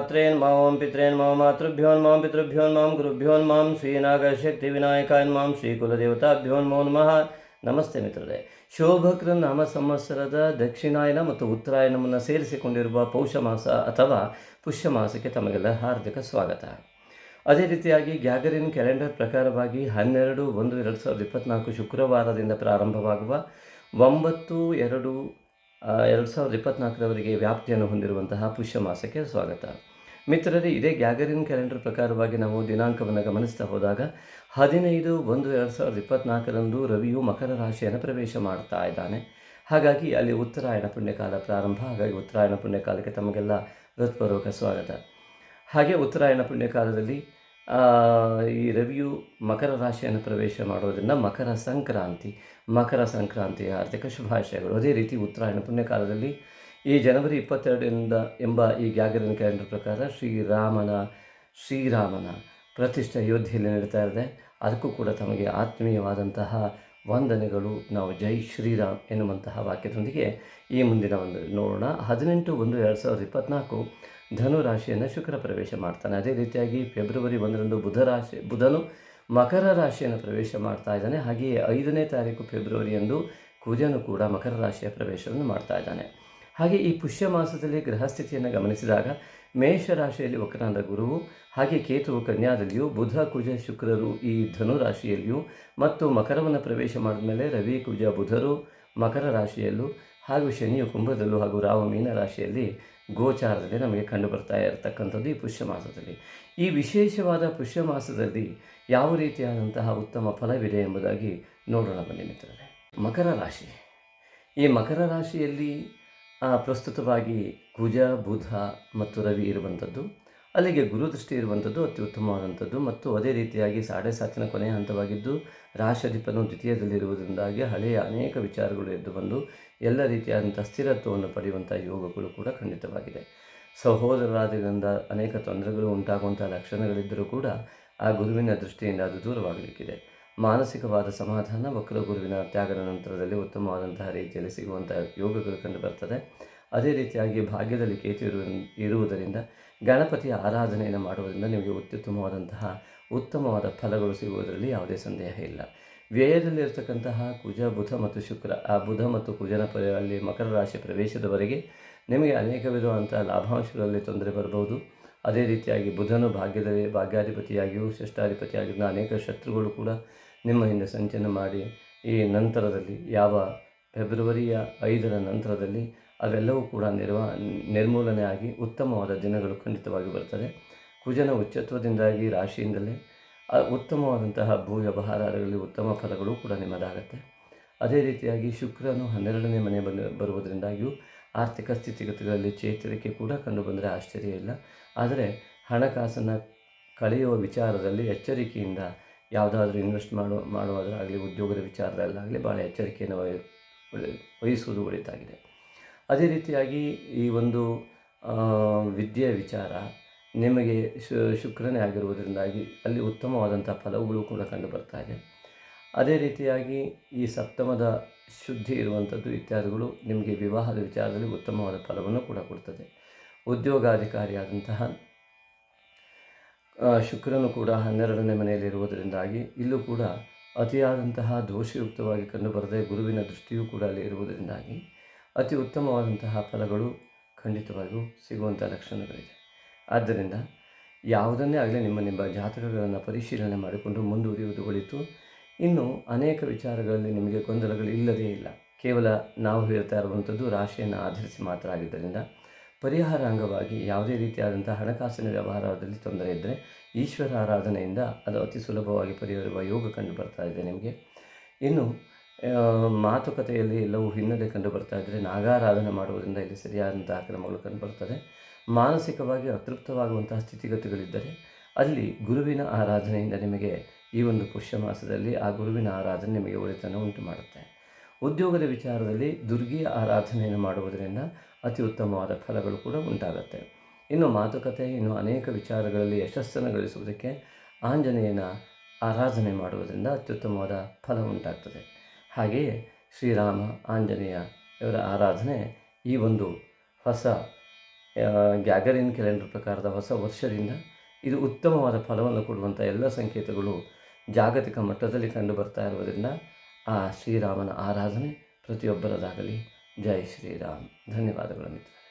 मात्रेन्मा ओं पितॄन्मा मातृभ्योन्मा पितृभ्योन्मा गुरुभ्योन्मा ಶ್ರೀನಾಗಶಕ್ತಿವಿನಾಯಕಾಯ ಶ್ರೀಕುಲದೇವತಾಭ್ಯೋ ನಮೋ ನಮಃ. ನಮಸ್ತೆ ಮಿತ್ರರೇ. ಶೋಭಕೃ ನಾಮ ಸಂವತ್ಸರದ ದಕ್ಷಿಣಾಯನ ಮತ್ತು ಉತ್ತರಾಯಣವನ್ನು ಸೇರಿಸಿಕೊಂಡಿರುವ ಪೌಷ ಮಾಸ ಅಥವಾ ಪುಷ್ಯ ಮಾಸಕ್ಕೆ ತಮಗೆಲ್ಲ ಹಾರ್ದಿಕ ಸ್ವಾಗತ. ಅದೇ ರೀತಿಯಾಗಿ ಗ್ಯಾಗರಿನ್ ಕ್ಯಾಲೆಂಡರ್ ಪ್ರಕಾರವಾಗಿ 12/1/2024 ಶುಕ್ರವಾರದಿಂದ ಪ್ರಾರಂಭವಾಗುವ 9/2/2024 ವ್ಯಾಪ್ತಿಯನ್ನು ಹೊಂದಿರುವಂತಹ ಪುಷ್ಯ ಮಾಸಕ್ಕೆ ಸ್ವಾಗತ. ಮಿತ್ರರೇ, ಇದೇ ಗ್ಯಾಗರಿನ್ ಕ್ಯಾಲೆಂಡರ್ ಪ್ರಕಾರವಾಗಿ ನಾವು ದಿನಾಂಕವನ್ನು ಗಮನಿಸ್ತಾ ಹೋದಾಗ 15/1/2024 ರವಿಯು ಮಕರ ರಾಶಿಯನ್ನು ಪ್ರವೇಶ ಮಾಡ್ತಾ ಇದ್ದಾನೆ. ಹಾಗಾಗಿ ಅಲ್ಲಿ ಉತ್ತರಾಯಣ ಪುಣ್ಯಕಾಲ ಪ್ರಾರಂಭ. ಹಾಗಾಗಿ ಉತ್ತರಾಯಣ ಪುಣ್ಯಕಾಲಕ್ಕೆ ತಮಗೆಲ್ಲ ಹೃತ್ಪೂರ್ವಕ ಸ್ವಾಗತ. ಹಾಗೆ ಉತ್ತರಾಯಣ ಪುಣ್ಯಕಾಲದಲ್ಲಿ ಈ ರವಿಯು ಮಕರ ರಾಶಿಯನ್ನು ಪ್ರವೇಶ ಮಾಡೋದರಿಂದ ಮಕರ ಸಂಕ್ರಾಂತಿಯ ಆರ್ಥಿಕ ಶುಭಾಶಯಗಳು. ಅದೇ ರೀತಿ ಉತ್ತರಾಯಣ ಪುಣ್ಯಕಾಲದಲ್ಲಿ ಈ ಜನವರಿ 22 ಎಂಬ ಈ ಗ್ಯಾಗರಿನ್ ಕ್ಯಾಲೆಂಡರ್ ಪ್ರಕಾರ ಶ್ರೀರಾಮನ ಪ್ರತಿಷ್ಠೆ ಅಯೋಧ್ಯೆಯಲ್ಲಿ ನಡೀತಾ ಇದೆ. ಅದಕ್ಕೂ ಕೂಡ ತಮಗೆ ಆತ್ಮೀಯವಾದಂತಹ ವಂದನೆಗಳು. ನಾವು ಜೈ ಶ್ರೀರಾಮ್ ಎನ್ನುವಂತಹ ವಾಕ್ಯದೊಂದಿಗೆ ಈ ಮುಂದಿನ ಒಂದು ನೋಡೋಣ. 18/1/2024 ಧನು ರಾಶಿಯನ್ನು ಶುಕ್ರ ಪ್ರವೇಶ ಮಾಡ್ತಾನೆ. ಅದೇ ರೀತಿಯಾಗಿ ಫೆಬ್ರವರಿ 1ರಂದು ಬುಧನು ಮಕರ ರಾಶಿಯನ್ನು ಪ್ರವೇಶ ಮಾಡ್ತಾ ಇದ್ದಾನೆ. ಹಾಗೆಯೇ 5ನೇ ತಾರೀಕು ಫೆಬ್ರವರಿಯಂದು ಕುಜನು ಕೂಡ ಮಕರ ರಾಶಿಯ ಪ್ರವೇಶವನ್ನು ಮಾಡ್ತಾ ಇದ್ದಾನೆ. ಹಾಗೆ ಈ ಪುಷ್ಯ ಮಾಸದಲ್ಲಿ ಗ್ರಹಸ್ಥಿತಿಯನ್ನು ಗಮನಿಸಿದಾಗ ಮೇಷರಾಶಿಯಲ್ಲಿ ವಕ್ರನಾದ ಗುರುವು, ಹಾಗೆ ಕೇತುವು ಕನ್ಯಾದಲ್ಲಿಯೂ, ಬುಧ ಕುಜ ಶುಕ್ರರು ಈ ಧನು ರಾಶಿಯಲ್ಲಿಯೂ, ಮತ್ತು ಮಕರವನ್ನು ಪ್ರವೇಶ ಮಾಡಿದ ಮೇಲೆ ರವಿ ಕುಜ ಬುಧರು ಮಕರ ರಾಶಿಯಲ್ಲೂ, ಹಾಗೂ ಶನಿಯು ಕುಂಭದಲ್ಲೂ, ಹಾಗೂ ರಾಹು ಮೀನ ರಾಶಿಯಲ್ಲಿ ಗೋಚಾರದಲ್ಲಿ ನಮಗೆ ಕಂಡು ಬರ್ತಾ ಇರತಕ್ಕಂಥದ್ದು ಈ ಪುಷ್ಯ ಮಾಸದಲ್ಲಿ. ಈ ವಿಶೇಷವಾದ ಪುಷ್ಯ ಮಾಸದಲ್ಲಿ ಯಾವ ರೀತಿಯಾದಂತಹ ಉತ್ತಮ ಫಲವಿದೆ ಎಂಬುದಾಗಿ ನೋಡೋಣ ಬನ್ನಿ ಮಿತ್ರರೇ. ಮಕರ ರಾಶಿ. ಈ ಮಕರ ರಾಶಿಯಲ್ಲಿ ಪ್ರಸ್ತುತವಾಗಿ ಕುಜ ಬುಧ ಮತ್ತು ರವಿ ಇರುವಂಥದ್ದು, ಅಲ್ಲಿಗೆ ಗುರುದೃಷ್ಟಿ ಇರುವಂಥದ್ದು ಅತ್ಯುತ್ತಮವಾದಂಥದ್ದು. ಮತ್ತು ಅದೇ ರೀತಿಯಾಗಿ 7.5 ಕೊನೆಯ ಹಂತವಾಗಿದ್ದು ರಾಶಿಧಿಪನು ದ್ವಿತೀಯದಲ್ಲಿರುವುದರಿಂದಾಗಿ ಹಳೆಯ ಅನೇಕ ವಿಚಾರಗಳು ಎದ್ದು ಬಂದು ಎಲ್ಲ ರೀತಿಯಾದಂಥ ಸ್ಥಿರತ್ವವನ್ನು ಪಡೆಯುವಂಥ ಯೋಗಗಳು ಕೂಡ ಖಂಡಿತವಾಗಿದೆ. ಸಹೋದರರಾದಿಗಳಿಂದ ಅನೇಕ ತೊಂದರೆಗಳು ಉಂಟಾಗುವಂಥ ಲಕ್ಷಣಗಳಿದ್ದರೂ ಕೂಡ ಆ ಗುರುವಿನ ದೃಷ್ಟಿಯಿಂದ ಅದು ದೂರವಾಗಲಿಕ್ಕಿದೆ. ಮಾನಸಿಕವಾದ ಸಮಾಧಾನ ವಕ್ರ ಗುರುವಿನ ತ್ಯಾಗದ ನಂತರದಲ್ಲಿ ಉತ್ತಮವಾದಂತಹ ರೀತಿಯಲ್ಲಿ ಸಿಗುವಂಥ ಯೋಗಗಳು ಕಂಡು ಬರ್ತದೆ. ಅದೇ ರೀತಿಯಾಗಿ ಭಾಗ್ಯದಲ್ಲಿ ಕೇತು ಇರುವುದರಿಂದ ಗಣಪತಿಯ ಆರಾಧನೆಯನ್ನು ಮಾಡುವುದರಿಂದ ನಿಮಗೆ ಉತ್ತಮವಾದ ಫಲಗಳು ಸಿಗುವುದರಲ್ಲಿ ಯಾವುದೇ ಸಂದೇಹ ಇಲ್ಲ. ವ್ಯಯದಲ್ಲಿರ್ತಕ್ಕಂತಹ ಕುಜ ಬುಧ ಮತ್ತು ಶುಕ್ರ, ಆ ಬುಧ ಮತ್ತು ಕುಜನ ಅಲ್ಲಿ ಮಕರ ರಾಶಿ ಪ್ರವೇಶದವರೆಗೆ ನಿಮಗೆ ಅನೇಕ ವಿಧವಾದಂಥ ಲಾಭಾಂಶಗಳಲ್ಲಿ ತೊಂದರೆ ಬರಬಹುದು. ಅದೇ ರೀತಿಯಾಗಿ ಬುಧನು ಭಾಗ್ಯಾಧಿಪತಿಯಾಗಿಯೂ ಷಷ್ಠಾಧಿಪತಿಯಾಗಿದ್ದ ಅನೇಕ ಶತ್ರುಗಳು ಕೂಡ ನಿಮ್ಮ ಹಿಂದೆ ಸಂಚಲನ ಮಾಡಿ ಈ ನಂತರದಲ್ಲಿ ಫೆಬ್ರವರಿಯ 5ರ ನಂತರದಲ್ಲಿ ಅವೆಲ್ಲವೂ ಕೂಡ ನಿರ್ಮೂಲನೆ ಆಗಿ ಉತ್ತಮವಾದ ದಿನಗಳು ಖಂಡಿತವಾಗಿ ಬರ್ತದೆ. ಕುಜನ ಉಚ್ಚತ್ವದಿಂದಾಗಿ ರಾಶಿಯಿಂದಲೇ ಉತ್ತಮವಾದಂತಹ ಭೂ ವ್ಯವಹಾರಗಳಲ್ಲಿ ಉತ್ತಮ ಫಲಗಳು ಕೂಡ ನಿಮ್ಮದಾಗತ್ತೆ. ಅದೇ ರೀತಿಯಾಗಿ ಶುಕ್ರನು 12ನೇ ಮನೆ ಬರುವುದರಿಂದಾಗಿಯೂ ಆರ್ಥಿಕ ಸ್ಥಿತಿಗತಿಗಳಲ್ಲಿ ಚೇತರಿಕೆ ಕೂಡ ಕಂಡು ಬಂದರೆ ಆಶ್ಚರ್ಯ ಇಲ್ಲ. ಆದರೆ ಹಣಕಾಸನ್ನು ಕಳೆಯುವ ವಿಚಾರದಲ್ಲಿ ಎಚ್ಚರಿಕೆಯಿಂದ ಯಾವುದಾದ್ರೂ ಇನ್ವೆಸ್ಟ್ ಮಾಡುವುದರಾಗಲಿ, ಉದ್ಯೋಗದ ವಿಚಾರದಲ್ಲಾಗಲಿ ಭಾಳ ಎಚ್ಚರಿಕೆಯನ್ನು ವಹಿಸುವುದು ಒಳಿತಾಗಿದೆ. ಅದೇ ರೀತಿಯಾಗಿ ಈ ಒಂದು ವಿದ್ಯೆಯ ವಿಚಾರ ನಿಮಗೆ ಶುಕ್ರನೇ ಆಗಿರುವುದರಿಂದಾಗಿ ಅಲ್ಲಿ ಉತ್ತಮವಾದಂಥ ಫಲಗಳು ಕೂಡ ಕಂಡು ಬರ್ತಾ ಇದೆ. ಅದೇ ರೀತಿಯಾಗಿ ಈ ಸಪ್ತಮದ ಶುದ್ಧಿ ಇರುವಂಥದ್ದು ಇತ್ಯಾದಿಗಳು ನಿಮಗೆ ವಿವಾಹದ ವಿಚಾರದಲ್ಲಿ ಉತ್ತಮವಾದ ಫಲವನ್ನು ಕೂಡ ಕೊಡ್ತದೆ. ಉದ್ಯೋಗಾಧಿಕಾರಿಯಾದಂತಹ ಶುಕ್ರನು ಕೂಡ 12ನೇ ಮನೆಯಲ್ಲಿರುವುದರಿಂದಾಗಿ ಇಲ್ಲೂ ಕೂಡ ಅತಿಯಾದಂತಹ ದೋಷಯುಕ್ತವಾಗಿ ಕಂಡುಬರದೆ ಗುರುವಿನ ದೃಷ್ಟಿಯೂ ಕೂಡ ಅಲ್ಲಿ ಇರುವುದರಿಂದಾಗಿ ಅತಿ ಉತ್ತಮವಾದಂತಹ ಫಲಗಳು ಖಂಡಿತವಾಗಿಯೂ ಸಿಗುವಂಥ ಲಕ್ಷಣಗಳಿದೆ. ಆದ್ದರಿಂದ ಯಾವುದನ್ನೇ ಆಗಲಿ ನಿಮ್ಮ ಜಾತಕಗಳನ್ನು ಪರಿಶೀಲನೆ ಮಾಡಿಕೊಂಡು ಮುಂದುವರಿಯುವುದು ಒಳಿತು. ಇನ್ನು ಅನೇಕ ವಿಚಾರಗಳಲ್ಲಿ ನಿಮಗೆ ಗೊಂದಲಗಳು ಇಲ್ಲದೇ ಇಲ್ಲ. ಕೇವಲ ನಾವು ಹೇಳ್ತಾ ಇರುವಂಥದ್ದು ರಾಶಿಯನ್ನು ಆಧರಿಸಿ ಮಾತ್ರ ಆಗಿದ್ದರಿಂದ ಪರಿಹಾರ ಅಂಗವಾಗಿ ಯಾವುದೇ ರೀತಿಯಾದಂಥ ಹಣಕಾಸಿನ ವ್ಯವಹಾರದಲ್ಲಿ ತೊಂದರೆ ಇದ್ದರೆ ಈಶ್ವರ ಆರಾಧನೆಯಿಂದ ಅದು ಅತಿ ಸುಲಭವಾಗಿ ಪರಿಹರಿಸುವ ಯೋಗ ಕಂಡು ಬರ್ತಾ ಇದೆ ನಿಮಗೆ. ಇನ್ನು ಮಾತುಕತೆಯಲ್ಲಿ ಎಲ್ಲವೂ ಹಿನ್ನಡೆ ಕಂಡು ಬರ್ತಾ ಇದ್ದರೆ ನಾಗಾರಾಧನೆ ಮಾಡುವುದರಿಂದ ಇಲ್ಲಿ ಸರಿಯಾದಂತಹ ಕ್ರಮಗಳು ಕಂಡು ಬರ್ತದೆ. ಮಾನಸಿಕವಾಗಿ ಅತೃಪ್ತವಾಗುವಂತಹ ಸ್ಥಿತಿಗತಿಗಳಿದ್ದರೆ ಅಲ್ಲಿ ಗುರುವಿನ ಆರಾಧನೆಯಿಂದ ನಿಮಗೆ ಈ ಒಂದು ಪುಷ್ಯ ಮಾಸದಲ್ಲಿ ಆ ಗುರುವಿನ ಆರಾಧನೆ ನಿಮಗೆ ಒಳಿತನ್ನು ಉಂಟು ಮಾಡುತ್ತೆ. ಉದ್ಯೋಗದ ವಿಚಾರದಲ್ಲಿ ದುರ್ಗಿಯ ಆರಾಧನೆಯನ್ನು ಮಾಡುವುದರಿಂದ ಅತಿ ಉತ್ತಮವಾದ ಫಲಗಳು ಕೂಡ ಉಂಟಾಗುತ್ತೆ. ಇನ್ನು ಮಾತುಕತೆ, ಇನ್ನು ಅನೇಕ ವಿಚಾರಗಳಲ್ಲಿ ಯಶಸ್ಸನ್ನು ಗಳಿಸುವುದಕ್ಕೆ ಆಂಜನೇಯನ ಆರಾಧನೆ ಮಾಡುವುದರಿಂದ ಅತ್ಯುತ್ತಮವಾದ ಫಲ ಉಂಟಾಗ್ತದೆ. ಹಾಗೆಯೇ ಶ್ರೀರಾಮ ಆಂಜನೇಯ ಇವರ ಆರಾಧನೆ ಈ ಒಂದು ಹೊಸ ಗ್ಯಾಗರಿನ್ ಕ್ಯಾಲೆಂಡರ್ ಪ್ರಕಾರದ ಹೊಸ ವರ್ಷದಿಂದ ಇದು ಉತ್ತಮವಾದ ಫಲವನ್ನು ಕೊಡುವಂಥ ಎಲ್ಲ ಸಂಕೇತಗಳು ಜಾಗತಿಕ ಮಟ್ಟದಲ್ಲಿ ಕಂಡು ಬರ್ತಾ ಇರುವುದರಿಂದ ಆ ಶ್ರೀರಾಮನ ಆರಾಧನೆ ಪ್ರತಿಯೊಬ್ಬರದಾಗಲಿ. ಜೈ ಶ್ರೀರಾಮ್. ಧನ್ಯವಾದಗಳು ಮಿತ್ರ.